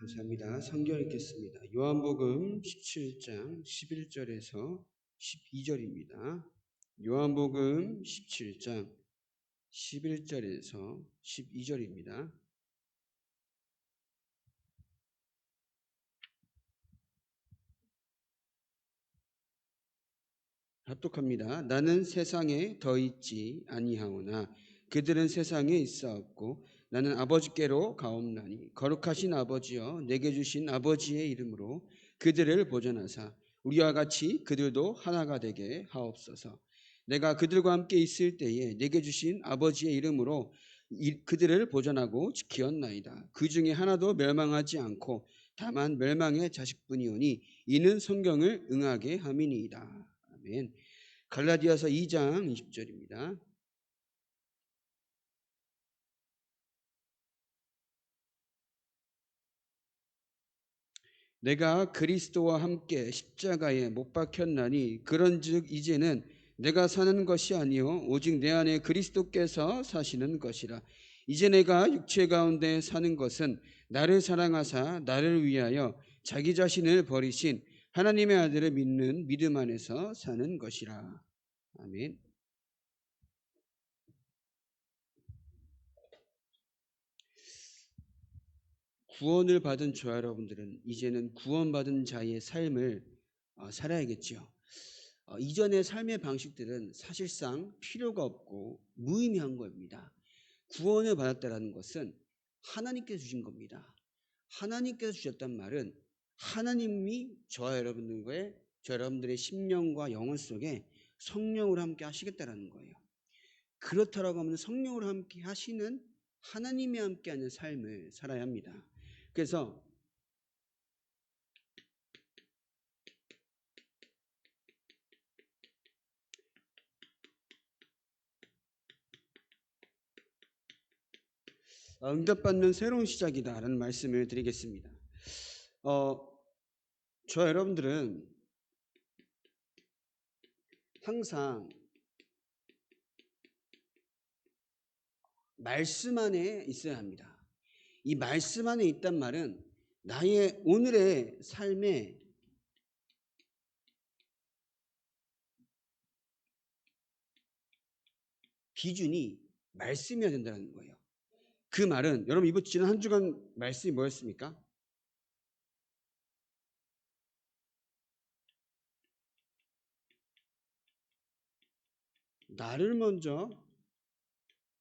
감사합니다. 성경 읽겠습니다. 요한복음 17장 11절에서 12절입니다. 요한복음 17장 11절에서 12절입니다. 합독합니다. 나는 세상에 더 있지 아니하오나 그들은 세상에 있사옵고 나는 아버지께로 가옵나니 거룩하신 아버지여 내게 주신 아버지의 이름으로 그들을 보존하사 우리와 같이 그들도 하나가 되게 하옵소서. 내가 그들과 함께 있을 때에 내게 주신 아버지의 이름으로 그들을 보존하고 지키었나이다. 그 중에 하나도 멸망하지 않고 다만 멸망의 자식뿐이오니 이는 성경을 응하게 함이니이다. 아멘. 갈라디아서 2장 20절입니다. 내가 그리스도와 함께 십자가에 못 박혔나니 그런즉 이제는 내가 사는 것이 아니요 오직 내 안에 그리스도께서 사시는 것이라. 이제 내가 육체 가운데 사는 것은 나를 사랑하사 나를 위하여 자기 자신을 버리신 하나님의 아들을 믿는 믿음 안에서 사는 것이라. 아멘. 구원을 받은 저와 여러분들은 이제는 구원받은 자의 삶을 살아야겠죠. 이전의 삶의 방식들은 사실상 필요가 없고 무의미한 겁니다. 구원을 받았다는 것은 하나님께서 주신 겁니다. 하나님께서 주셨단 말은 하나님이 저와 여러분들의 심령과 영혼 속에 성령으로 함께 하시겠다라는 거예요. 그렇다라고 하면 성령으로 함께 하시는 하나님이 함께하는 삶을 살아야 합니다. 그래서 응답받는 새로운 시작이다라는 말씀을 드리겠습니다. 저 여러분들은 항상 말씀 안에 있어야 합니다. 이 말씀 안에 있단 말은 나의 오늘의 삶의 기준이 말씀이어야 된다는 거예요. 그 말은 여러분 이번 지난 한 주간 말씀이 뭐였습니까? 나를 먼저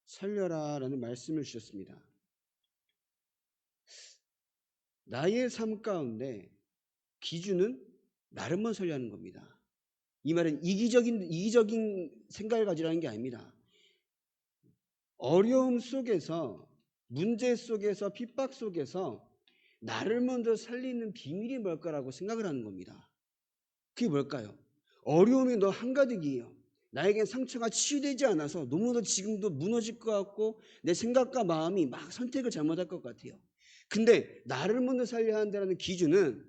살려라라는 말씀을 주셨습니다. 나의 삶 가운데 기준은 나를 먼저 살려하는 겁니다. 이 말은 이기적인 생각을 가지라는 게 아닙니다. 어려움 속에서, 문제 속에서, 핍박 속에서 나를 먼저 살리는 비밀이 뭘까라고 생각을 하는 겁니다. 그게 뭘까요? 어려움이 너 한가득이에요. 나에겐 상처가 치유되지 않아서 너무도 지금도 무너질 것 같고 내 생각과 마음이 막 선택을 잘못할 것 같아요. 근데 나를 먼저 살려야 한다는 기준은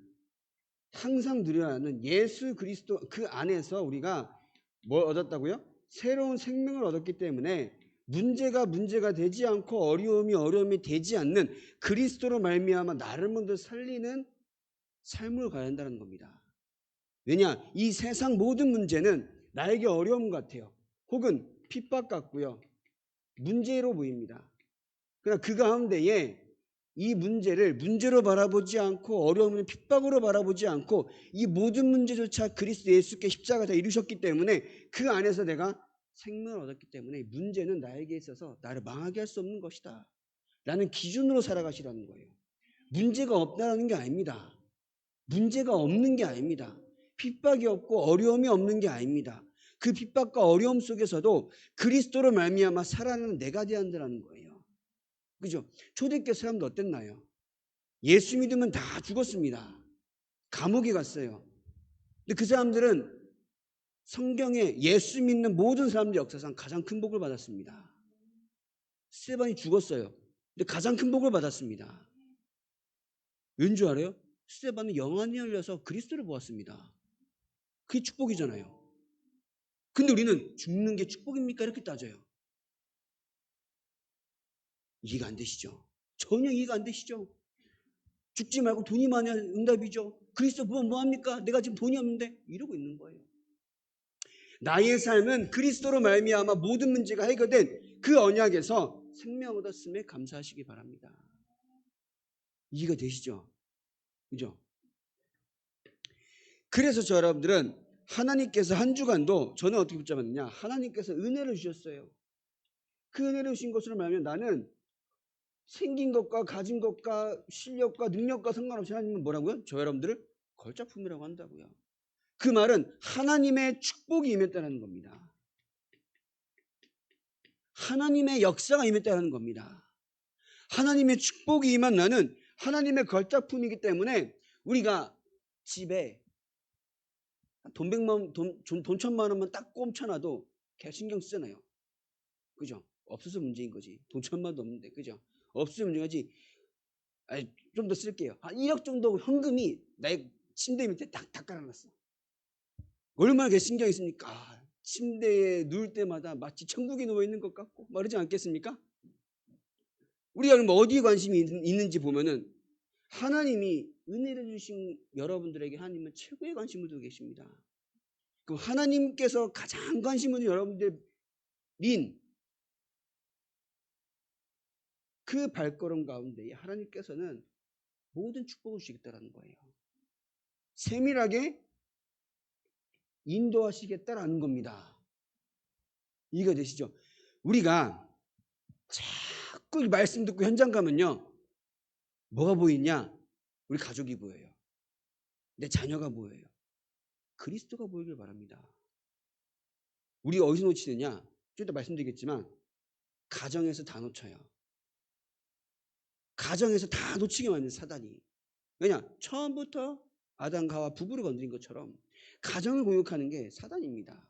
항상 누려야 하는 예수 그리스도 그 안에서 우리가 뭘 얻었다고요? 새로운 생명을 얻었기 때문에 문제가 되지 않고 어려움이 되지 않는 그리스도로 말미암아 나를 먼저 살리는 삶을 가야 한다는 겁니다. 왜냐? 이 세상 모든 문제는 나에게 어려움 같아요. 혹은 핍박 같고요. 문제로 보입니다. 그러나 그 가운데에 이 문제를 문제로 바라보지 않고 어려움을 핍박으로 바라보지 않고 이 모든 문제조차 그리스도 예수께 십자가에서 이루셨기 때문에 그 안에서 내가 생명을 얻었기 때문에 문제는 나에게 있어서 나를 망하게 할 수 없는 것이다 라는 기준으로 살아가시라는 거예요. 문제가 없다는 게 아닙니다. 문제가 없는 게 아닙니다. 핍박이 없고 어려움이 없는 게 아닙니다. 그 핍박과 어려움 속에서도 그리스도로 말미암아 살아나는 내가 되어야 한다는 거예요. 그죠? 초대교회 사람들 어땠나요? 예수 믿으면 다 죽었습니다. 감옥에 갔어요. 근데 그 사람들은 성경에 예수 믿는 모든 사람들 역사상 가장 큰 복을 받았습니다. 스테반이 죽었어요. 근데 가장 큰 복을 받았습니다. 왠 줄 알아요? 스테반은 영안이 열려서 그리스도를 보았습니다. 그게 축복이잖아요. 근데 우리는 죽는 게 축복입니까? 이렇게 따져요. 이해가 안 되시죠? 전혀 이해가 안 되시죠? 죽지 말고 돈이 많아야 응답이죠. 그리스도 보면 뭐합니까? 내가 지금 돈이 없는데 이러고 있는 거예요. 나의 삶은 그리스도로 말미암아 모든 문제가 해결된 그 언약에서 생명 얻었음에 감사하시기 바랍니다. 이해가 되시죠? 그죠? 그래서 저 여러분들은 하나님께서 한 주간도 저는 어떻게 붙잡았느냐? 하나님께서 은혜를 주셨어요. 그 은혜를 주신 것으로 말하면 나는 생긴 것과 가진 것과 실력과 능력과 상관없이 하나님은 뭐라고요? 저 여러분들을 걸작품이라고 한다고요. 그 말은 하나님의 축복이 임했다는 겁니다. 하나님의 역사가 임했다는 겁니다. 하나님의 축복이 임한 나는 하나님의 걸작품이기 때문에 우리가 집에 돈 100만 돈 1000만 원만 딱 꼼쳐놔도 개 신경 쓰잖아요. 그죠? 없어서 문제인 거지. 돈 1000만도 없는데. 그죠? 없으면 문제지. 좀 더 쓸게요. 한 1억 정도 현금이 나의 침대 밑에 딱 깔아놨어. 얼마나 개 신경이 있습니까? 침대에 누울 때마다 마치 천국에 누워있는 것 같고 말하지 않겠습니까? 우리가 그럼 어디에 관심이 있는지 보면은 하나님이 은혜를 주신 여러분들에게 하나님은 최고의 관심을 두고 계십니다. 그럼 하나님께서 가장 관심을 두는 여러분들인 그 발걸음 가운데 하나님께서는 모든 축복을 주시겠다는 거예요. 세밀하게 인도하시겠다라는 겁니다. 이해가 되시죠? 우리가 자꾸 이 말씀 듣고 현장 가면요. 뭐가 보이냐? 우리 가족이 보여요. 내 자녀가 보여요. 그리스도가 보이길 바랍니다. 우리 어디서 놓치느냐? 좀 이따 말씀드리겠지만 가정에서 다 놓쳐요. 가정에서 다 놓치게 만든 사단이. 왜냐? 처음부터 아담과 하와 부부를 건드린 것처럼 가정을 공격하는 게 사단입니다.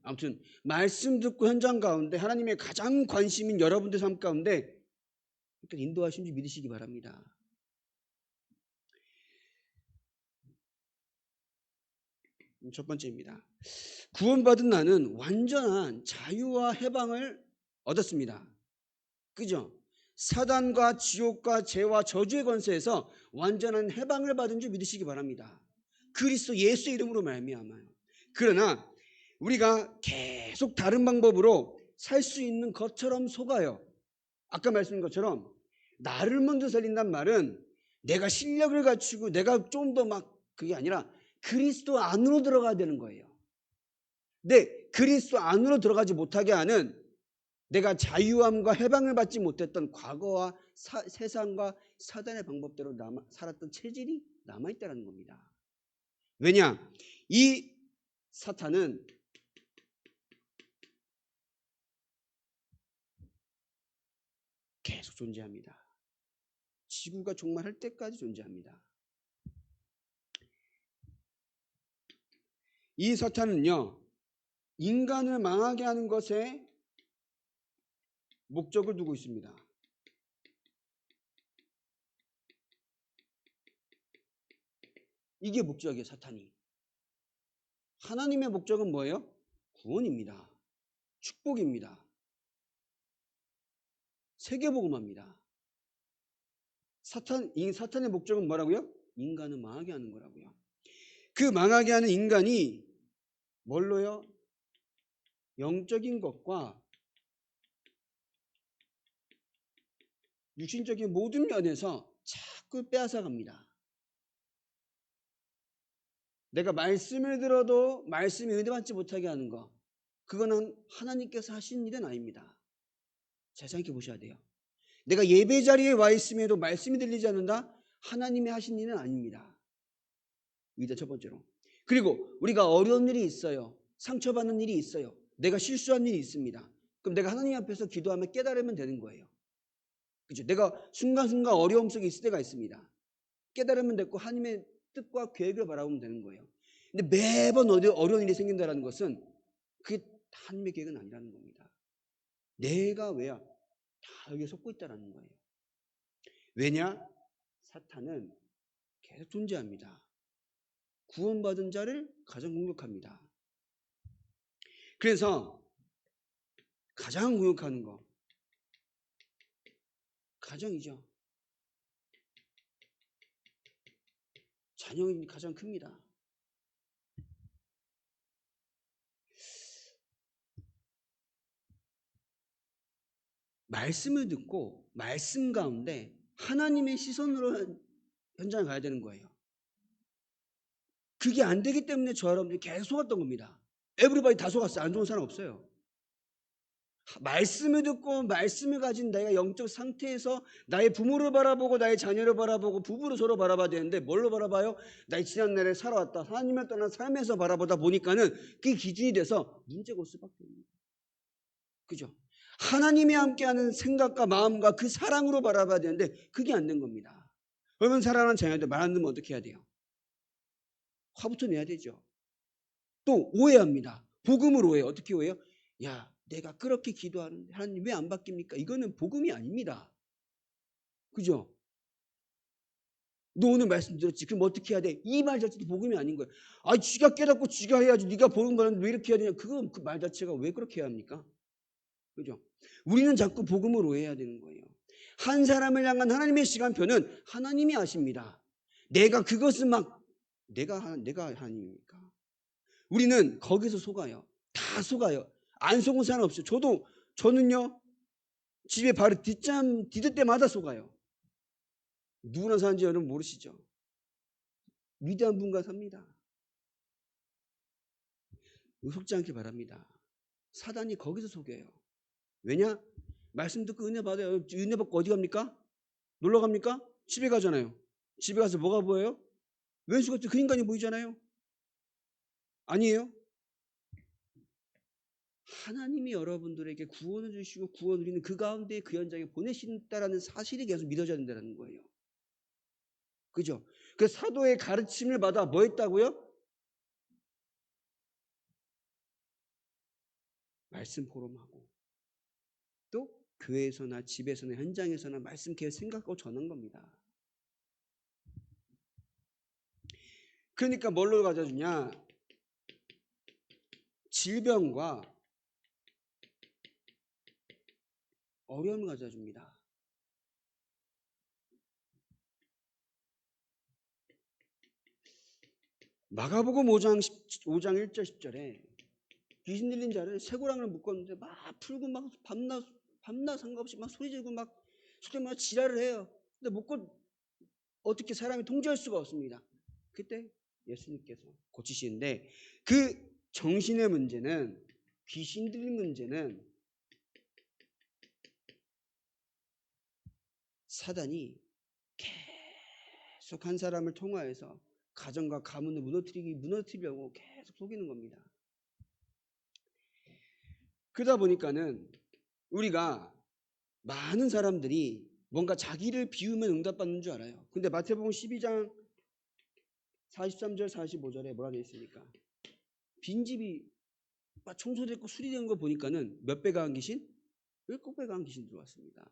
아무튼 말씀 듣고 현장 가운데 하나님의 가장 관심인 여러분들 삶 가운데 인도하신 줄 믿으시기 바랍니다. 첫 번째입니다. 구원받은 나는 완전한 자유와 해방을 얻었습니다. 그죠? 사단과 지옥과 죄와 저주의 권세에서 완전한 해방을 받은 줄 믿으시기 바랍니다. 그리스도 예수의 이름으로 말미암아요. 그러나 우리가 계속 다른 방법으로 살 수 있는 것처럼 속아요. 아까 말씀드린 것처럼 나를 먼저 살린단 말은 내가 실력을 갖추고 내가 좀 더 막 그게 아니라 그리스도 안으로 들어가야 되는 거예요. 근데 그리스도 안으로 들어가지 못하게 하는 내가 자유함과 해방을 받지 못했던 과거와 세상과 사단의 방법대로 살았던 체질이 남아있다는 겁니다. 왜냐? 이 사탄은 계속 존재합니다. 지구가 종말할 때까지 존재합니다. 이 사탄은요, 인간을 망하게 하는 것에 목적을 두고 있습니다. 이게 목적이에요, 사탄이. 하나님의 목적은 뭐예요? 구원입니다. 축복입니다. 세계복음화입니다. 사탄의 목적은 뭐라고요? 인간을 망하게 하는 거라고요. 그 망하게 하는 인간이 뭘로요? 영적인 것과 육신적인 모든 면에서 자꾸 빼앗아갑니다. 내가 말씀을 들어도 말씀이 은혜받지 못하게 하는 거, 그거는 하나님께서 하신 일은 아닙니다. 잘 생각해 보셔야 돼요. 내가 예배 자리에 와 있음에도 말씀이 들리지 않는다? 하나님이 하신 일은 아닙니다. 이게 첫 번째로. 그리고 우리가 어려운 일이 있어요. 상처받는 일이 있어요. 내가 실수한 일이 있습니다. 그럼 내가 하나님 앞에서 기도하며 깨달으면 되는 거예요. 그죠? 내가 순간순간 어려움 속에 있을 때가 있습니다. 깨달으면 됐고 하나님의 뜻과 계획을 바라보면 되는 거예요. 근데 매번 어려운 일이 생긴다는 것은 그게 하나님의 계획은 아니라는 겁니다. 내가 왜야? 다 여기에 속고 있다는 거예요. 왜냐? 사탄은 계속 존재합니다. 구원받은 자를 가장 공격합니다. 그래서 가장 공격하는 거, 가정이죠. 자녀이 가장 큽니다. 말씀을 듣고 말씀 가운데 하나님의 시선으로 현장에 가야 되는 거예요. 그게 안 되기 때문에 저 여러분들이 계속 속았던 겁니다. 에브리바디 다 속았어요. 안 좋은 사람 없어요. 말씀을 듣고 말씀을 가진 내가 영적 상태에서 나의 부모를 바라보고 나의 자녀를 바라보고 부부를 서로 바라봐야 되는데 뭘로 바라봐요? 나의 지난날에 살아왔다 하나님을 떠난 삶에서 바라보다 보니까는 그게 기준이 돼서 문제가 올 수밖에 없는 거예요. 그죠? 하나님이 함께하는 생각과 마음과 그 사랑으로 바라봐야 되는데 그게 안 된 겁니다. 그러면 사랑하는 자녀들 말 안 듣면 어떻게 해야 돼요? 화부터 내야 되죠. 또 오해합니다. 복음을 오해해요. 어떻게 오해해요? 야, 내가 그렇게 기도하는데 하나님 왜 안 바뀝니까? 이거는 복음이 아닙니다. 그죠? 너 오늘 말씀 들었지? 그럼 어떻게 해야 돼? 이 말 자체도 복음이 아닌 거예요. 아, 쥐가 깨닫고 쥐가 해야지. 네가 보는 거는 왜 이렇게 해야 되냐? 그건 그 말 자체가 왜 그렇게 해야 합니까? 그죠? 우리는 자꾸 복음을 오해해야 되는 거예요. 한 사람을 향한 하나님의 시간표는 하나님이 아십니다. 내가 그것은 막 내가 하나님입니까? 우리는 거기서 속아요. 다 속아요. 안 속은 사람 없어요. 저는요 집에 바로 디딜 때마다 속아요. 누구나 사는지 여러분 모르시죠? 위대한 분과 삽니다. 속지 않길 바랍니다. 사단이 거기서 속여요. 왜냐? 말씀 듣고 은혜 받아요. 은혜 받고 어디 갑니까? 놀러 갑니까? 집에 가잖아요. 집에 가서 뭐가 보여요? 왼수 같은 그 인간이 보이잖아요. 아니에요? 하나님이 여러분들에게 구원을 주시고 구원 우리는 그 가운데 그 현장에 보내신다라는 사실이 계속 믿어져야 된다는 거예요. 그죠? 그 사도의 가르침을 받아 뭐 했다고요? 말씀 포럼하고 또 교회에서나 집에서나 현장에서나 말씀 계속 생각하고 전한 겁니다. 그러니까 뭘로 가져주냐? 질병과 어려움을 가져줍니다. 마가복음 5장 1절 10절에 귀신 들린 자를 쇠고랑을 묶었는데 막 풀고 막 밤낮 상관없이 막 소리 지르고 막 지랄을 해요. 근데 묶고 어떻게 사람이 통제할 수가 없습니다. 그때 예수님께서 고치시는데 그 정신의 문제는 귀신 들린 문제는 사단이 계속 한 사람을 통하여서 가정과 가문을 무너뜨리려고 계속 속이는 겁니다. 그러다 보니까는 우리가 많은 사람들이 뭔가 자기를 비우면 응답받는 줄 알아요. 근데 마태복음 12장 43절 45절에 뭐라 되어 있습니까? 빈집이 막 청소됐고 수리된 거 보니까는 몇 배가 한 귀신? 7배가 한 귀신 들어왔습니다.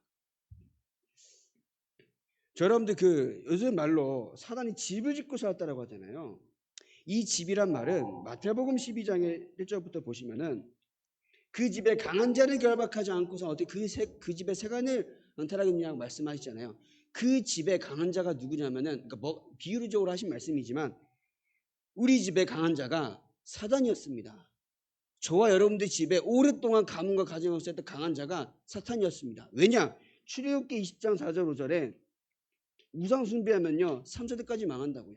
저 여러분들 요즘 말로 사단이 집을 짓고 살았다라고 하잖아요. 이 집이란 말은 마태복음 12장의 1절부터 보시면은 그 집에 강한 자를 결박하지 않고서 어떻게 그 집에 세간을 은탈하겠냐고 말씀하시잖아요. 그 집에 강한 자가 누구냐면은 그러니까 비유적으로 하신 말씀이지만 우리 집에 강한 자가 사단이었습니다. 저와 여러분들 집에 오랫동안 가문과 가정을 썼던 강한 자가 사탄이었습니다. 왜냐? 출애굽기 20장 4절 5절에 우상 숭배하면요 3세대까지 망한다고요.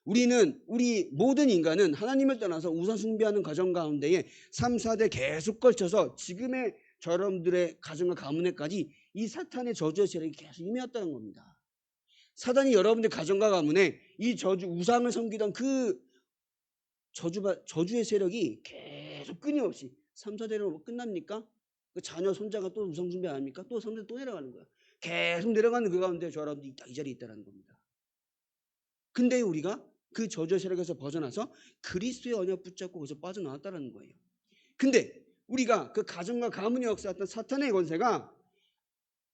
우리 모든 인간은 하나님을 떠나서 우상 숭배하는 가정 가운데에 3, 4대 계속 걸쳐서 지금의 여러분들의 가정과 가문에까지 이 사탄의 저주의 세력이 계속 임해왔다는 겁니다. 사단이 여러분들 가정과 가문에 이 우상을 섬기던 그 저주의 세력이 계속 끊임없이 3, 4대로 끝납니까? 그 자녀 손자가 또 우상 숭배 안 합니까? 또 3대 또 내려가는 거야. 계속 내려가는 그 가운데 저 여러분들이 이 자리에 있다는 겁니다. 근데 우리가 그 저주의 세력에서 벗어나서 그리스도의 언약 붙잡고 거기서 빠져나왔다는 거예요. 근데 우리가 그 가정과 가문의 역사였던 사탄의 권세가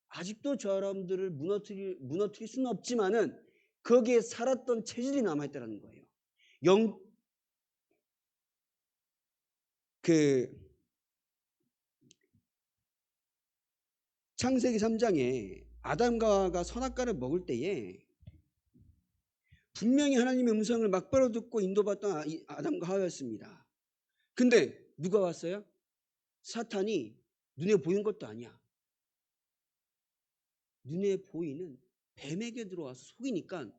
아직도 저 여러분들을 무너뜨릴 수는 없지만은 거기에 살았던 체질이 남아있다는 거예요. 창세기 3장에 아담과 하와가 선악과를 먹을 때에 분명히 하나님의 음성을 막바로 듣고 인도받던 아담과 하와였습니다. 근데 누가 왔어요? 사탄이 눈에 보이는 것도 아니야. 눈에 보이는 뱀에게 들어와서 속이니까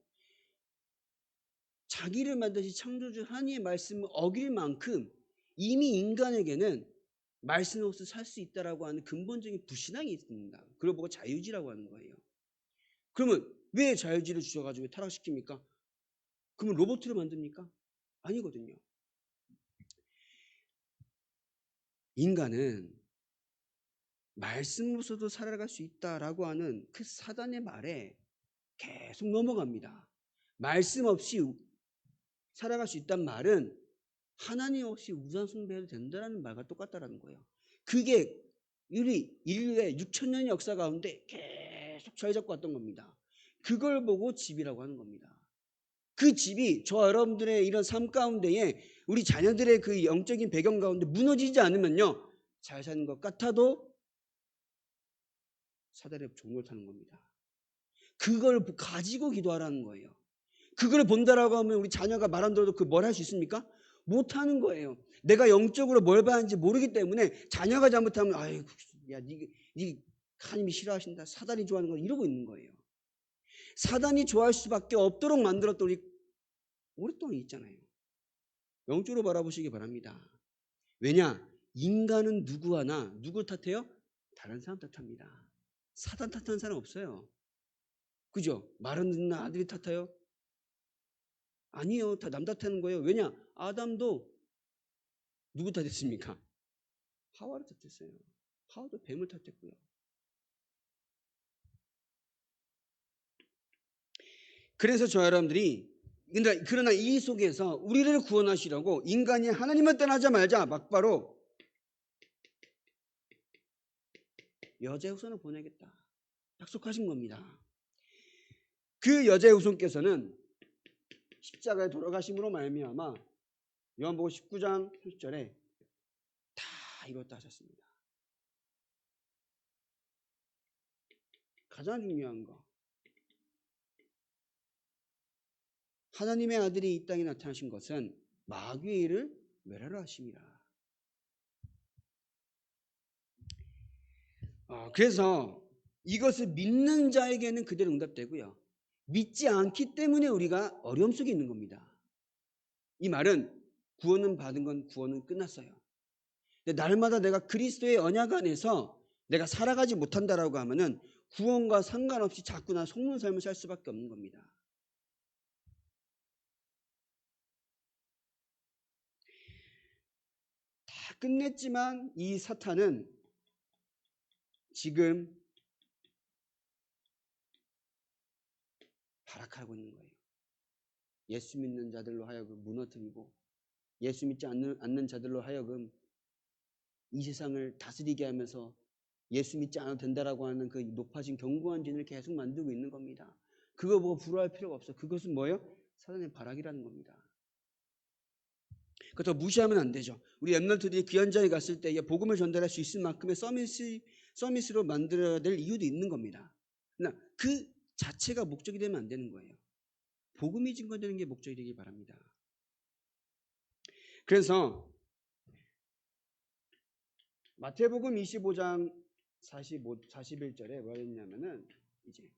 자기를 만드신 창조주 하나님의 말씀을 어길 만큼 이미 인간에게는 말씀 없이 살 수 있다라고 하는 근본적인 불신앙이 있습니다. 그걸 보고 자유지라고 하는 거예요. 그러면 왜 자유지를 주셔가지고 타락시킵니까? 그러면 로봇을 만듭니까? 아니거든요. 인간은 말씀 없어도 살아갈 수 있다라고 하는 그 사단의 말에 계속 넘어갑니다. 말씀 없이 살아갈 수 있다는 말은 하나님 없이 우상 숭배해도 된다는 말과 똑같다라는 거예요. 그게 우리 인류의 6,000년 역사 가운데 계속 자리 잡고 왔던 겁니다. 그걸 보고 집이라고 하는 겁니다. 그 집이 저와 여러분들의 이런 삶 가운데에 우리 자녀들의 그 영적인 배경 가운데 무너지지 않으면요, 잘 사는 것 같아도 사단의 종을 타는 겁니다. 그걸 가지고 기도하라는 거예요. 그걸 본다라고 하면 우리 자녀가 말 안 들어도 그 뭘 할 수 있습니까? 못하는 거예요. 내가 영적으로 뭘 봐야 하는지 모르기 때문에 자녀가 잘못하면 아이고 야 니 하나님이 싫어하신다. 사단이 좋아하는 건 이러고 있는 거예요. 사단이 좋아할 수밖에 없도록 만들었던 우리 오랫동안 있잖아요. 영적으로 바라보시기 바랍니다. 왜냐? 인간은 누구 하나 누구 탓해요? 다른 사람 탓합니다. 사단 탓하는 사람 없어요. 그죠? 말은 듣는 아들이 탓해요? 아니요. 다 남 탓하는 거예요. 왜냐? 아담도 누구 탓했습니까? 하와를 탓했어요. 하와도 뱀을 탓했고요. 그래서 저 여러분들이 그러나 이 속에서 우리를 구원하시려고 인간이 하나님을 떠나자 말자 막바로 여자의 후손을 보내겠다 약속하신 겁니다. 그 여자의 후손께서는 십자가에 돌아가심으로 말미암아 요한복음 19장 30절에 다 이뤘다 하셨습니다. 가장 중요한 거, 하나님의 아들이 이 땅에 나타나신 것은 마귀의 일을 멸하러 하심이라. 그래서 이것을 믿는 자에게는 그대로 응답되고요, 믿지 않기 때문에 우리가 어려움 속에 있는 겁니다. 이 말은 구원은 받은 건 구원은 끝났어요. 근데 날마다 내가 그리스도의 언약 안에서 내가 살아가지 못한다라고 하면은 구원과 상관없이 자꾸 나 속는 삶을 살 수밖에 없는 겁니다. 다 끝냈지만 이 사탄은 지금 발악하고 있는 거예요. 예수 믿는 자들로 하여금 무너뜨리고 예수 믿지 않는 자들로 하여금 이 세상을 다스리게 하면서 예수 믿지 않아도 된다라고 하는 그 높아진 견고한 진을 계속 만들고 있는 겁니다. 그거 보고 불화할 필요가 없어. 그것은 뭐예요? 사단의 발악이라는 겁니다. 그거 더 무시하면 안 되죠. 우리 랩런트들이 귀한 자에 갔을 때 복음을 전달할 수 있을 만큼의 서밋으로 만들어야 될 이유도 있는 겁니다. 그러나 그 자체가 목적이 되면 안 되는 거예요. 복음이 증거되는 게 목적이 되길 바랍니다. 그래서 마태복음 25장 41절에 뭐가 있냐면은 이제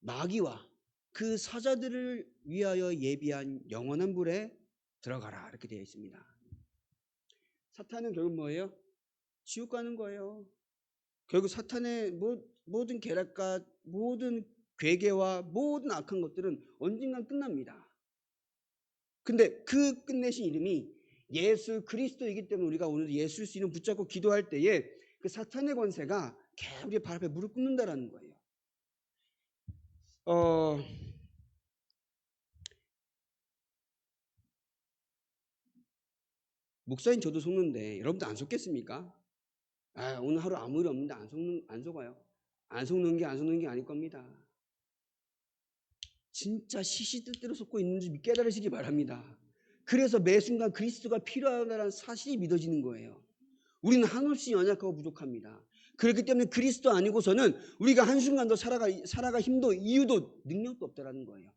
마귀와 그 사자들을 위하여 예비한 영원한 불에 들어가라 이렇게 되어 있습니다. 사탄은 결국 뭐예요? 지옥 가는 거예요. 결국 사탄의 모든 계략과 모든 괴계와 모든 악한 것들은 언젠간 끝납니다. 근데 그 끝내신 이름이 예수 그리스도이기 때문에 우리가 오늘 예수 이름 붙잡고 기도할 때에 그 사탄의 권세가 계속 우리 발 앞에 무릎 꿇는다라는 거예요. 목사님 저도 속는데 여러분도 안 속겠습니까? 오늘 하루 아무 일 없는데 안 속아요. 안 속는 게 아닐 겁니다. 진짜 시시때때로 속고 있는지 깨달으시기 바랍니다. 그래서 매 순간 그리스도가 필요하다는 사실이 믿어지는 거예요. 우리는 한없이 연약하고 부족합니다. 그렇기 때문에 그리스도 아니고서는 우리가 한순간도 살아가 힘도 이유도 능력도 없다라는 거예요.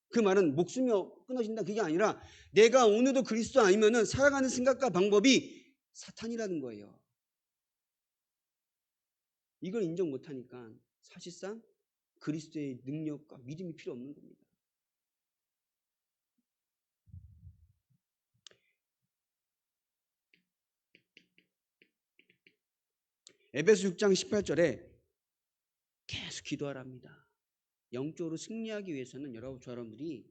그 말은 목숨이 끊어진다 그게 아니라 내가 오늘도 그리스도 아니면은 살아가는 생각과 방법이 사탄이라는 거예요. 이걸 인정 못하니까 사실상 그리스도의 능력과 믿음이 필요 없는 겁니다. 에베소 6장 18절에 계속 기도하랍니다. 영적으로 승리하기 위해서는 여러분들이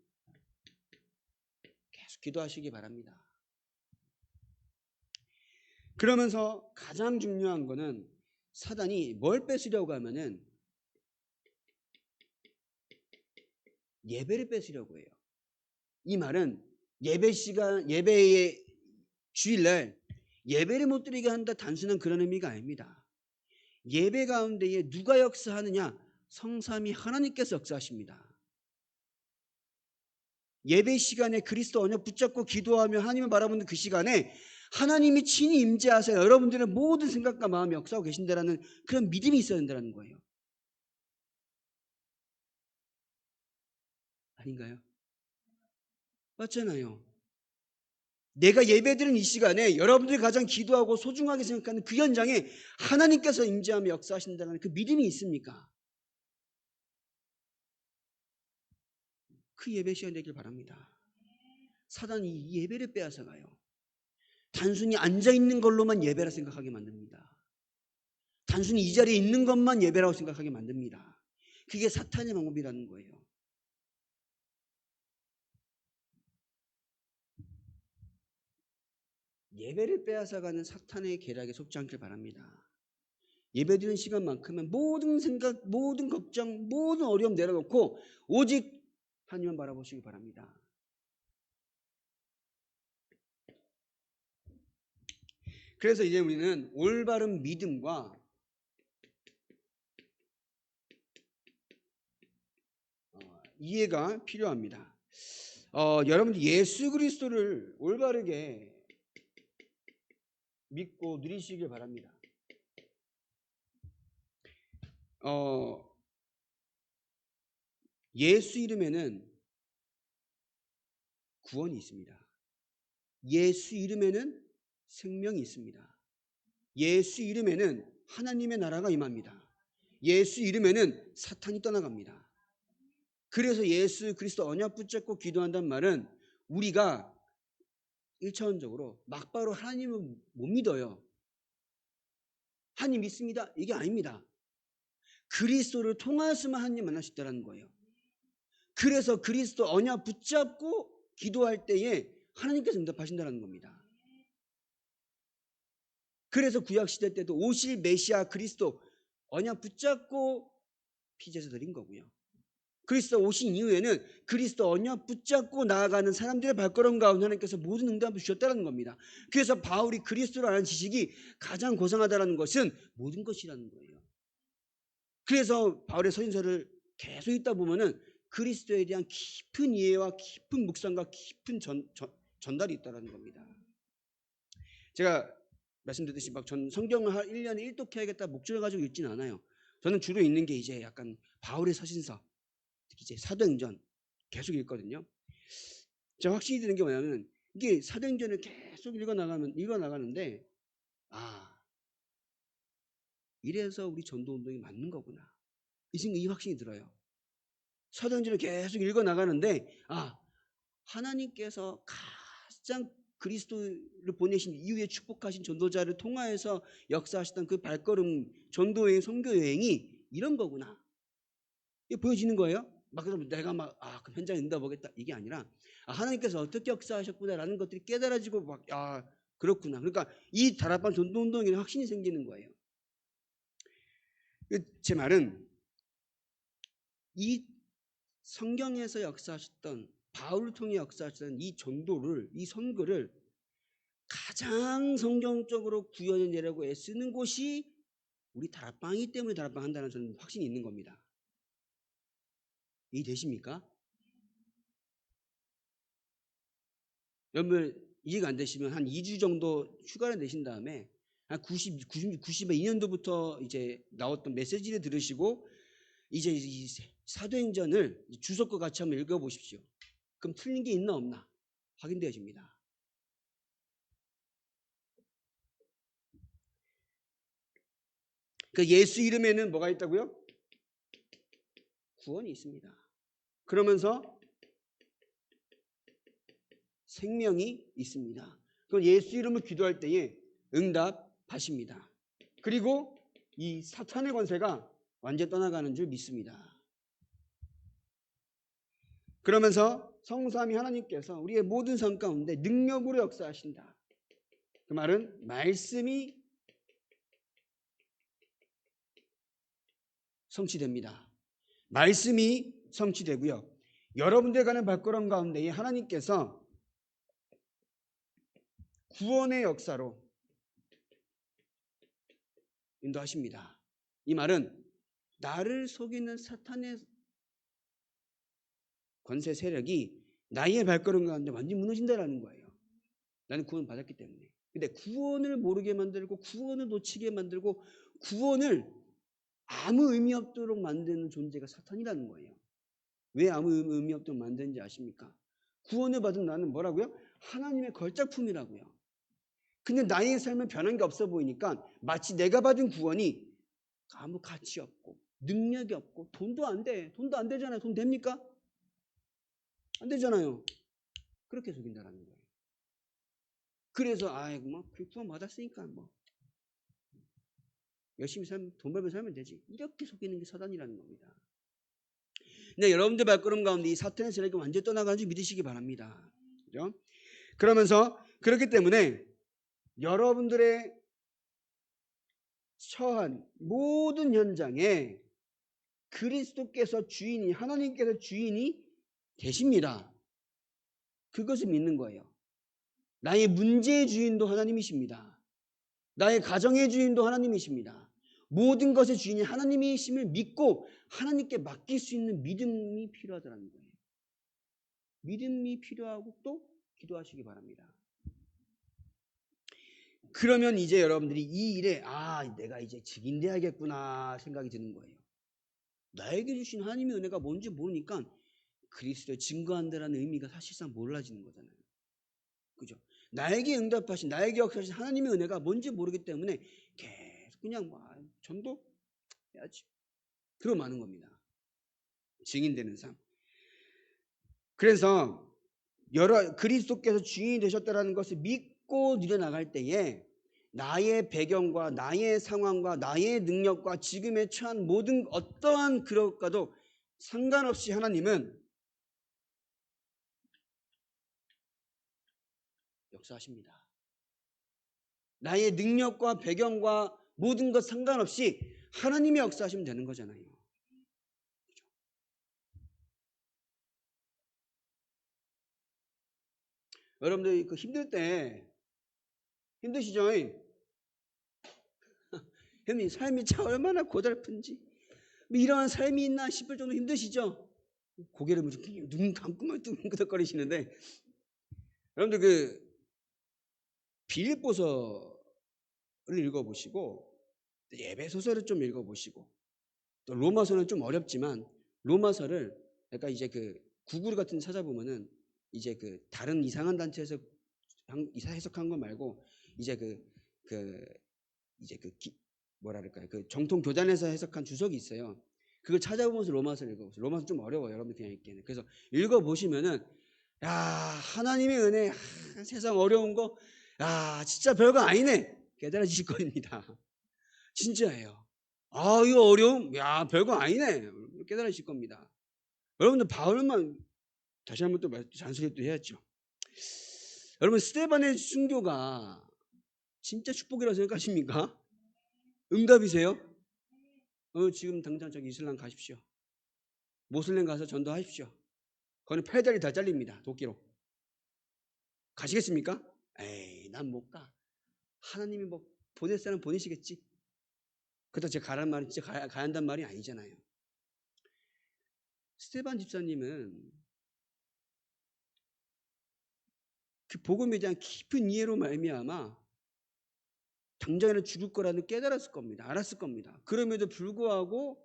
계속 기도하시기 바랍니다. 그러면서 가장 중요한 거는 사단이 뭘 뺏으려고 하면은 예배를 뺏으려고 해요. 이 말은 예배 시간, 예배의 주일날 예배를 못 드리게 한다 단순한 그런 의미가 아닙니다. 예배 가운데에 누가 역사하느냐? 성삼위 하나님께서 역사하십니다. 예배 시간에 그리스도 언약 붙잡고 기도하며 하나님을 바라보는 그 시간에 하나님이 친히 임재하셔서 여러분들의 모든 생각과 마음이 역사하고 계신다라는 그런 믿음이 있어야 된다는 거예요. 아닌가요? 맞잖아요. 내가 예배드린 이 시간에 여러분들이 가장 기도하고 소중하게 생각하는 그 현장에 하나님께서 임재하며 역사하신다는 그 믿음이 있습니까? 그 예배 시간 되길 바랍니다. 사단이 이 예배를 빼앗아가요. 단순히 앉아있는 걸로만 예배라 생각하게 만듭니다. 단순히 이 자리에 있는 것만 예배라고 생각하게 만듭니다. 그게 사탄의 방법이라는 거예요. 예배를 빼앗아가는 사탄의 계략에 속지 않길 바랍니다. 예배드리는 시간만큼은 모든 생각, 모든 걱정, 모든 어려움 내려놓고 오직 하나님만 바라보시기 바랍니다. 그래서 이제 우리는 올바른 믿음과 이해가 필요합니다. 여러분들 예수 그리스도를 올바르게 믿고 누리시길 바랍니다. 예수 이름에는 구원이 있습니다. 예수 이름에는 생명이 있습니다. 예수 이름에는 하나님의 나라가 임합니다. 예수 이름에는 사탄이 떠나갑니다. 그래서 예수 그리스도 언약 붙잡고 기도한다는 말은 우리가 1차원적으로 막바로 하나님을 못 믿어요. 하나님 믿습니다. 이게 아닙니다. 그리스도를 통하여서만 하나님 만날 수 있다는 거예요. 그래서 그리스도 언약 붙잡고 기도할 때에 하나님께서 응답하신다는 겁니다. 그래서 구약시대 때도 오실 메시아 그리스도 언약 붙잡고 피제사 드린 거고요. 그리스도 오신 이후에는 그리스도 언약 붙잡고 나아가는 사람들의 발걸음 가운데 하나님께서 모든 응답을 주셨다는 겁니다. 그래서 바울이 그리스도를 아는 지식이 가장 고상하다는 것은 모든 것이라는 거예요. 그래서 바울의 서신서를 계속 읽다 보면은 그리스도에 대한 깊은 이해와 깊은 묵상과 깊은 전달이 있다는 겁니다. 제가 말씀드렸듯이 막 전 성경을 1년에 1독해야겠다 목적을 가지고 읽지는 않아요. 저는 주로 읽는 게 이제 약간 바울의 서신서, 특히 이제 사도행전 계속 읽거든요. 제가 확신이 드는 게 뭐냐면 이게 사도행전을 계속 읽어나가는데 이래서 우리 전도운동이 맞는 거구나. 이 확신이 들어요. 사도행전을 계속 읽어나가는데 하나님께서 가장 그리스도를 보내신 이후에 축복하신 전도자를 통하여서 역사하셨던 그 발걸음 전도여행 선교여행이 이런 거구나. 이게 보여지는 거예요. 그래서 내가 그 현장에 응답하겠다 이게 아니라 하나님께서 어떻게 역사하셨구나라는 것들이 깨달아지고 그렇구나. 그러니까 이 다락방 전도운동에는 확신이 생기는 거예요. 제 말은 이 성경에서 역사하셨던 바울을 통해 역사하셨던 이 전도를, 이 선교를 가장 성경적으로 구현해내려고 애쓰는 곳이 우리 다락방이기 때문에 다락방 한다는 저는 확신이 있는 겁니다. 이해되십니까? 여러분 이해가 안 되시면 한 2주 정도 휴가를 내신 다음에 한 92년도부터 이제 나왔던 메시지를 들으시고 이제 이 사도행전을 주석과 같이 한번 읽어보십시오. 그럼 틀린 게 있나 없나 확인되어집니다. 그 예수 이름에는 뭐가 있다고요? 구원이 있습니다. 그러면서 생명이 있습니다. 그럼 예수 이름을 기도할 때에 응답하십니다. 그리고 이 사탄의 권세가 완전 떠나가는 줄 믿습니다. 그러면서 성삼위 하나님께서 우리의 모든 삶 가운데 능력으로 역사하신다. 그 말은 말씀이 성취됩니다. 말씀이 성취되고요. 여러분들 가는 발걸음 가운데 하나님께서 구원의 역사로 인도하십니다. 이 말은 나를 속이는 사탄의 권세 세력이 나의 발걸음 가운데 완전히 무너진다라는 거예요. 나는 구원 받았기 때문에. 근데 구원을 모르게 만들고 구원을 놓치게 만들고 구원을 아무 의미 없도록 만드는 존재가 사탄이라는 거예요. 왜 아무 의미 없도록 만드는지 아십니까? 구원을 받은 나는 뭐라고요? 하나님의 걸작품이라고요. 근데 나의 삶은 변한 게 없어 보이니까 마치 내가 받은 구원이 아무 가치 없고 능력이 없고 돈도 안 돼. 돈도 안 되잖아요. 돈 됩니까? 안 되잖아요. 그렇게 속인다라는 거예요. 그래서 아이고 뭐 구원 받았으니까 뭐 열심히 살면 돈 벌면 살면 되지. 이렇게 속이는 게 사단이라는 겁니다. 근데 여러분들 발걸음 가운데 이 사탄의 세력이 완전히 떠나가는지 믿으시기 바랍니다. 그죠? 그러면서 그렇기 때문에 여러분들의 처한 모든 현장에 그리스도께서 주인이 하나님께서 주인이 계십니다. 그것을 믿는 거예요. 나의 문제의 주인도 하나님이십니다. 나의 가정의 주인도 하나님이십니다. 모든 것의 주인이 하나님이심을 믿고 하나님께 맡길 수 있는 믿음이 필요하다는 거예요. 믿음이 필요하고 또 기도하시기 바랍니다. 그러면 이제 여러분들이 이 일에 내가 이제 직인돼야겠구나 생각이 드는 거예요. 나에게 주신 하나님의 은혜가 뭔지 모르니까 그리스도에 증거한다라는 의미가 사실상 몰라지는 거잖아요. 그죠? 나에게 응답하신 나에게 역사하신 하나님의 은혜가 뭔지 모르기 때문에 계속 그냥 전도 해야지. 그러고 마는 겁니다. 증인되는 삶. 그래서 그리스도께서 주인이 되셨다는 것을 믿고 누려나갈 때에 나의 배경과 나의 상황과 나의 능력과 지금에 처한 모든 어떠한 그것과도 상관없이 하나님은 역사하십니다. 나의 능력과 배경과 모든 것 상관없이 하나님이 역사하시면 되는 거잖아요. 그렇죠? 여러분들 힘들 때 힘드시죠? 형님 삶이 참 얼마나 고달픈지 이런 삶이 있나 싶을 정도 힘드시죠? 고개를 눈 감고만 뚱긋거리시는데 여러분들 빌립보서를 읽어보시고 에베소서를 좀 읽어보시고 또 로마서는 좀 어렵지만 로마서를 약간 이제 구글 같은 데 찾아보면은 이제 다른 이상한 단체에서 해석한 거 말고 이제 뭐라 그럴까요? 정통 교단에서 해석한 주석이 있어요. 그걸 찾아보면서 로마서를 읽어보세요. 로마서 좀 어려워요. 여러분들 그냥 읽기에는. 그래서 읽어보시면은 야 하나님의 은혜 세상 어려운 거 진짜 별거 아니네 깨달아지실 겁니다. 진짜예요. 이거 어려움 별거 아니네 깨달으실 겁니다. 여러분들 바울만 다시 한번 또 잔소리 또 해야죠. 여러분 스데반의 순교가 진짜 축복이라고 생각하십니까? 응답이세요? 지금 당장 저기 이슬람 가십시오. 모슬렘 가서 전도하십시오. 거기는 팔다리 다 잘립니다. 도끼로. 가시겠습니까? 에이 난 못 가. 하나님이 뭐 보낼 사람 보내시겠지. 그렇다고 제가 가란 말이 진짜 가야 한다는 말이 아니잖아요. 스테반 집사님은 그 복음에 대한 깊은 이해로 말미암아 당장에는 죽을 거라는 깨달았을 겁니다. 알았을 겁니다. 그럼에도 불구하고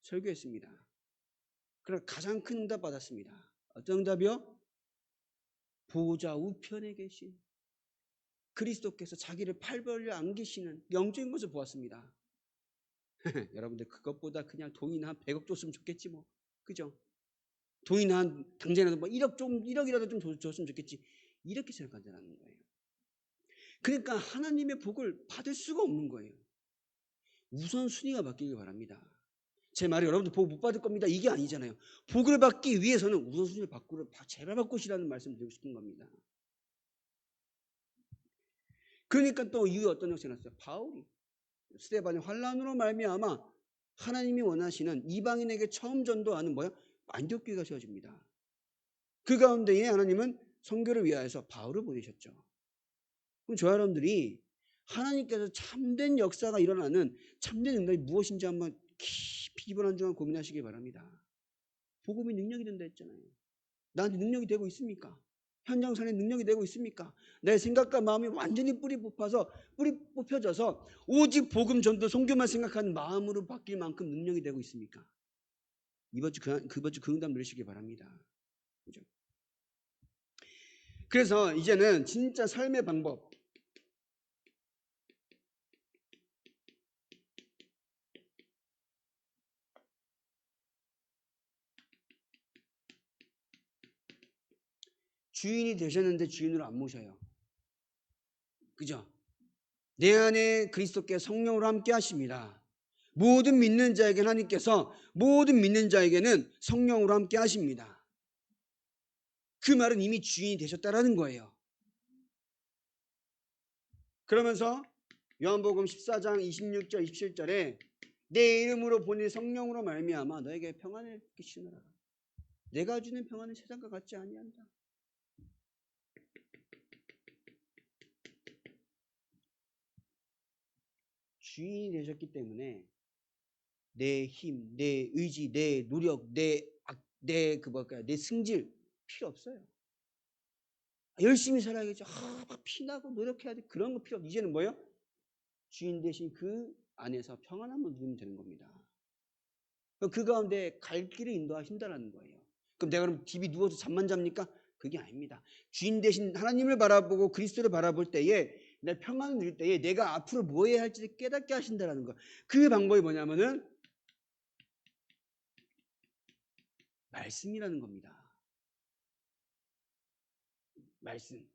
설교했습니다. 그러나 가장 큰 응답 받았습니다. 어떤 응답이요? 보좌 우편에 계신 그리스도께서 자기를 팔 벌려 안기시는 영적인 것을 보았습니다. 여러분들 그것보다 그냥 돈이나 한 100억 줬으면 좋겠지 뭐. 그죠? 돈이나 한 당장에라도 뭐 1억이라도 좀 줬으면 좋겠지. 이렇게 생각한다는 거예요. 그러니까 하나님의 복을 받을 수가 없는 거예요. 우선순위가 바뀌길 바랍니다. 제 말이 여러분들 복 못 받을 겁니다. 이게 아니잖아요. 복을 받기 위해서는 우선순위를 제발 바꾸시라는 말씀 드리고 싶은 겁니다. 그러니까 또 이후에 어떤 역사가 났어요? 바울이 스데반의 환난으로 말미암아 하나님이 원하시는 이방인에게 처음 전도하는 뭐야? 안디옥교회가 세워집니다. 그 가운데에 하나님은 선교를 위하여서 바울을 보내셨죠. 그럼 저 여러분들이 하나님께서 참된 역사가 일어나는 참된 응답이 무엇인지 한번 깊이 이번 한 주간 고민하시기 바랍니다. 복음이 능력이 된다 했잖아요. 나한테 능력이 되고 있습니까? 현장선에 능력이 되고 있습니까? 내 생각과 마음이 완전히 뿌리 뽑혀져서 오직 복음 전도 선교만 생각하는 마음으로 바뀔 만큼 능력이 되고 있습니까? 이번 주 그 응답 누리시기 바랍니다. 그죠? 그래서 이제는 진짜 삶의 방법, 주인이 되셨는데 주인으로 안 모셔요. 그죠? 내 안에 그리스도께 성령으로 함께 하십니다. 모든 믿는 자에게 하나님께서 모든 믿는 자에게는 성령으로 함께 하십니다. 그 말은 이미 주인이 되셨다라는 거예요. 그러면서 요한복음 14장 26절 27절에 내 이름으로 보낸 성령으로 말미암아 너에게 평안을 끼치노라. 내가 주는 평안은 세상과 같지 아니한다. 주인이 되셨기 때문에 내 힘, 내 의지, 내 노력, 내 승질 필요 없어요. 열심히 살아야겠죠. 막 피나고 노력해야 돼. 그런 거 필요 없어. 이제는 뭐예요? 주인 대신 그 안에서 평안함을 누리면 되는 겁니다. 그 가운데 갈 길을 인도하신다는 거예요. 그럼 내가 그럼 집이 누워서 잠만 잡니까? 그게 아닙니다. 주인 대신 하나님을 바라보고 그리스도를 바라볼 때에 내 평안을 누릴 때에 내가 앞으로 뭐 해야 할지 깨닫게 하신다는 거. 그 방법이 뭐냐면은 말씀이라는 겁니다. 말씀.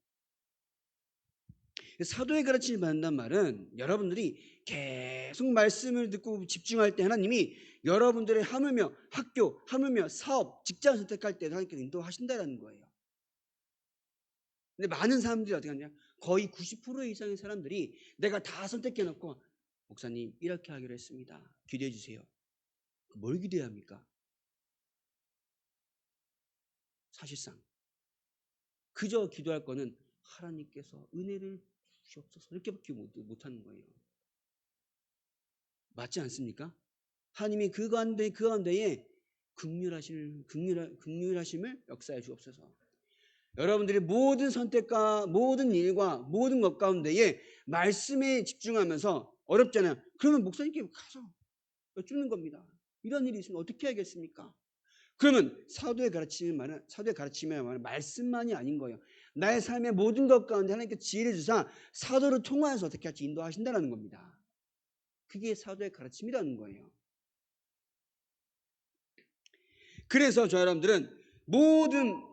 사도의 가르침을 받는다는 말은 여러분들이 계속 말씀을 듣고 집중할 때 하나님이 여러분들의 하물며 학교, 하물며 사업, 직장 선택할 때 하나님께서 인도하신다는 거예요. 근데 많은 사람들이 어떻게 하냐? 거의 90% 이상의 사람들이 내가 다 선택해놓고 목사님 이렇게 하기로 했습니다. 기도해 주세요. 뭘 기도해야 합니까? 사실상 그저 기도할 거는 하나님께서 은혜를 주시옵소서 이렇게밖에 못하는 거예요. 맞지 않습니까? 하나님이 그 가운데에 긍휼하심을 역사해 주옵소서. 여러분들이 모든 선택과 모든 일과 모든 것 가운데에 말씀에 집중하면서 어렵잖아요. 그러면 목사님께 가서 여쭙는 겁니다. 이런 일이 있으면 어떻게 해야겠습니까? 그러면 사도의 가르침의 말은 말씀만이 아닌 거예요. 나의 삶의 모든 것 가운데 하나님께 지혜를 주사 사도를 통하여서 어떻게 할지 인도하신다는 겁니다. 그게 사도의 가르침이라는 거예요. 그래서 저 여러분들은 모든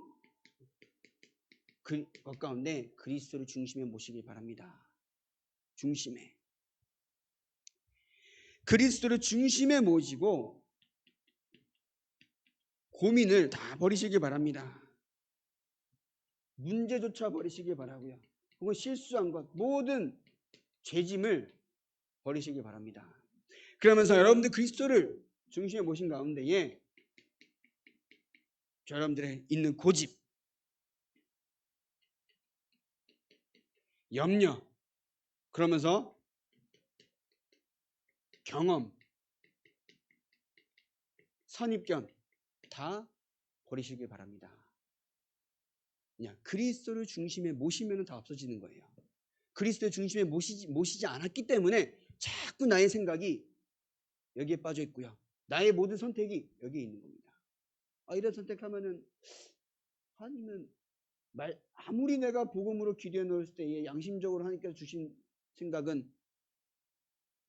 것 가운데 그리스도를 중심에 모시길 바랍니다. 중심에. 그리스도를 중심에 모시고 고민을 다 버리시길 바랍니다. 문제조차 버리시길 바라고요. 혹은 실수한 것 모든 죄짐을 버리시길 바랍니다. 그러면서 여러분들 그리스도를 중심에 모신 가운데에 여러분들의 있는 고집, 염려, 그러면서 경험, 선입견 다 버리시길 바랍니다. 그냥 그리스도를 중심에 모시면 다 없어지는 거예요. 그리스도의 중심에 모시지 않았기 때문에 자꾸 나의 생각이 여기에 빠져 있고요. 나의 모든 선택이 여기에 있는 겁니다. 이런 선택하면은 하나님은 아무리 내가 복음으로 기도해 놓을 때에 양심적으로 하나님께서 주신 생각은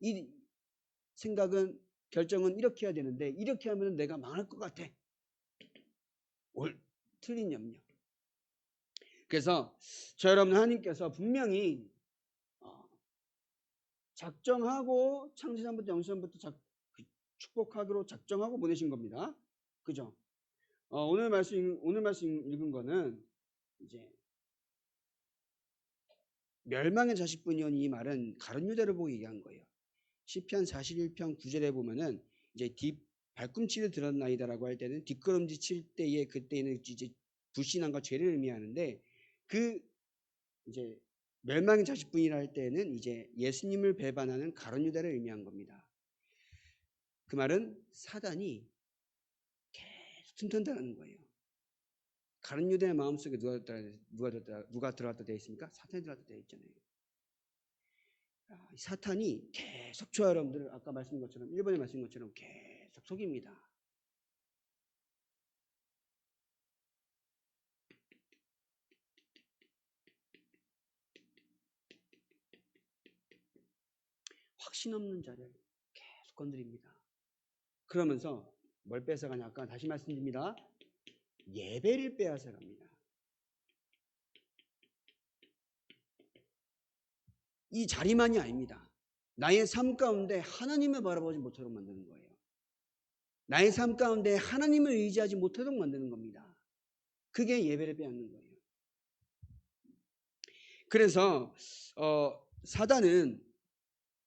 이 생각은 결정은 이렇게 해야 되는데 이렇게 하면 내가 망할 것 같아. 틀린 염려. 그래서 저 여러분 하나님께서 분명히 작정하고 창세전부터 영세전부터 축복하기로 작정하고 보내신 겁니다. 그죠? 오늘 말씀 읽은 거는 이제 멸망의 자식뿐이오니 이 말은 가룟 유다를 보고 얘기한 거예요. 시편 41편 9절에 보면은 이제 발꿈치를 들었나이다라고 할 때는 뒷걸음질 칠 때에 그때는 이제 불신앙과 죄를 의미하는데 그 이제 멸망의 자식뿐이라 할 때는 이제 예수님을 배반하는 가룟 유다를 의미한 겁니다. 그 말은 사단이 계속 튼튼하다는 거예요. 가룟 유다의 마음속에 누가 들어왔다 되어 있습니까? 사탄이 들어왔다 되어 있잖아요. 사탄이 계속 저 여러분들을 아까 말씀인 것처럼 1번에 말씀인 것처럼 계속 속입니다. 확신 없는 자를 계속 건드립니다. 그러면서 뭘 뺏어가냐? 아까 다시 말씀드립니다. 예배를 빼앗아갑니다. 이 자리만이 아닙니다. 나의 삶 가운데 하나님을 바라보지 못하도록 만드는 거예요. 나의 삶 가운데 하나님을 의지하지 못하도록 만드는 겁니다. 그게 예배를 빼앗는 거예요. 그래서 사단은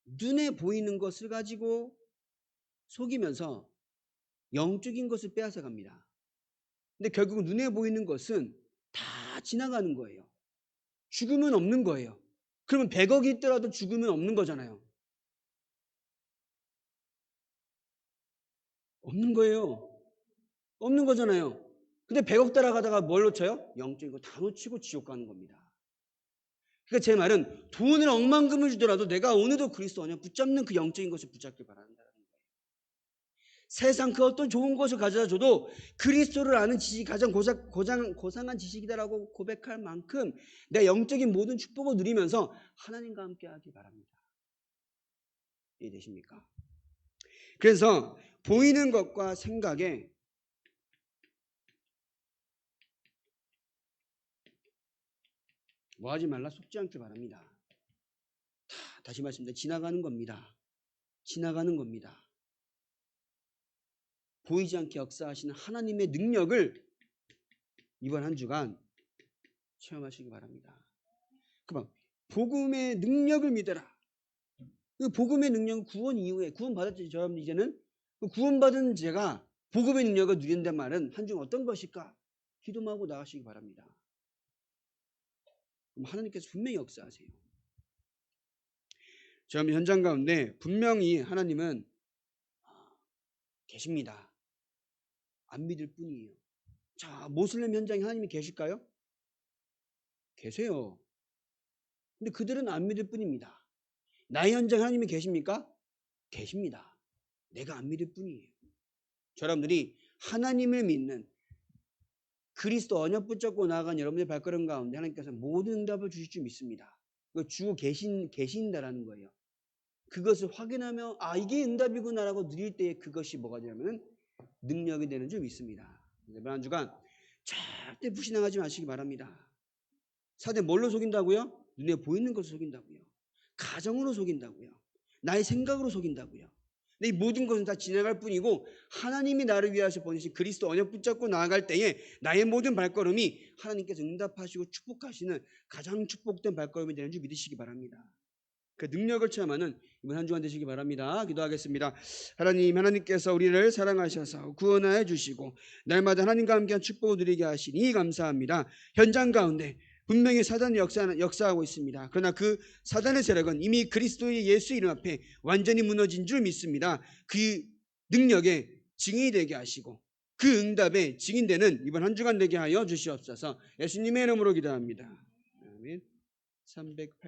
눈에 보이는 것을 가지고 속이면서 영적인 것을 빼앗아 갑니다. 근데 결국 눈에 보이는 것은 다 지나가는 거예요. 죽음은 없는 거예요. 그러면 100억이 있더라도 죽음은 없는 거잖아요. 없는 거예요. 없는 거잖아요. 근데 100억 따라가다가 뭘 놓쳐요? 영적인 거 다 놓치고 지옥 가는 겁니다. 그러니까 제 말은 돈을 억만금을 주더라도 내가 오늘도 그리스도 언약 붙잡는 그 영적인 것을 붙잡길 바란다는 거예요. 세상 그 어떤 좋은 것을 가져다 줘도 그리스도를 아는 지식이 가장 고상한 지식이다라고 고백할 만큼 내 영적인 모든 축복을 누리면서 하나님과 함께 하기 바랍니다. 이해되십니까? 그래서 보이는 것과 생각에 뭐 하지 말라 속지 않길 바랍니다. 다시 말씀드립니다. 지나가는 겁니다. 지나가는 겁니다. 보이지 않게 역사하시는 하나님의 능력을 이번 한 주간 체험하시기 바랍니다. 그럼 복음의 능력을 믿어라. 그 복음의 능력은 구원 이후에 구원받았죠. 여러분 이제는 그 구원받은 제가 복음의 능력을 누린다는 말은 한 주 어떤 것일까? 기도하고 나가시기 바랍니다. 그럼 하나님께서 분명히 역사하세요. 저는 현장 가운데 분명히 하나님은 계십니다. 안 믿을 뿐이에요. 자, 모슬렘 현장에 하나님이 계실까요? 계세요. 근데 그들은 안 믿을 뿐입니다. 나의 현장에 하나님이 계십니까? 계십니다. 내가 안 믿을 뿐이에요. 여러분들이 하나님을 믿는 그리스도 언약 붙잡고 나아간 여러분의 발걸음 가운데 하나님께서 모든 응답을 주실 줄 믿습니다. 그거 주고 계신다라는 거예요. 그것을 확인하며 이게 응답이구나라고 누릴 때에 그것이 뭐가 되냐면 능력이 되는 줄 믿습니다. 이번 한 주간 절대 불신앙하지 마시기 바랍니다. 사대 뭘로 속인다고요? 눈에 보이는 것을 속인다고요. 가정으로 속인다고요. 나의 생각으로 속인다고요. 근데 이 모든 것은 다 지나갈 뿐이고 하나님이 나를 위하여 보내신 그리스도 언약 붙잡고 나아갈 때에 나의 모든 발걸음이 하나님께서 응답하시고 축복하시는 가장 축복된 발걸음이 되는 줄 믿으시기 바랍니다. 그 능력을 체험하는 이번 한 주간 되시기 바랍니다. 기도하겠습니다. 하나님께서 우리를 사랑하셔서 구원하여 주시고 날마다 하나님과 함께한 축복을 누리게 하시니 감사합니다. 현장 가운데 분명히 사단이 역사하고 있습니다. 그러나 그 사단의 세력은 이미 그리스도의 예수 이름 앞에 완전히 무너진 줄 믿습니다. 그 능력에 증인이 되게 하시고 그 응답에 증인되는 이번 한 주간 되게 하여 주시옵소서. 예수님의 이름으로 기도합니다. 아멘. 308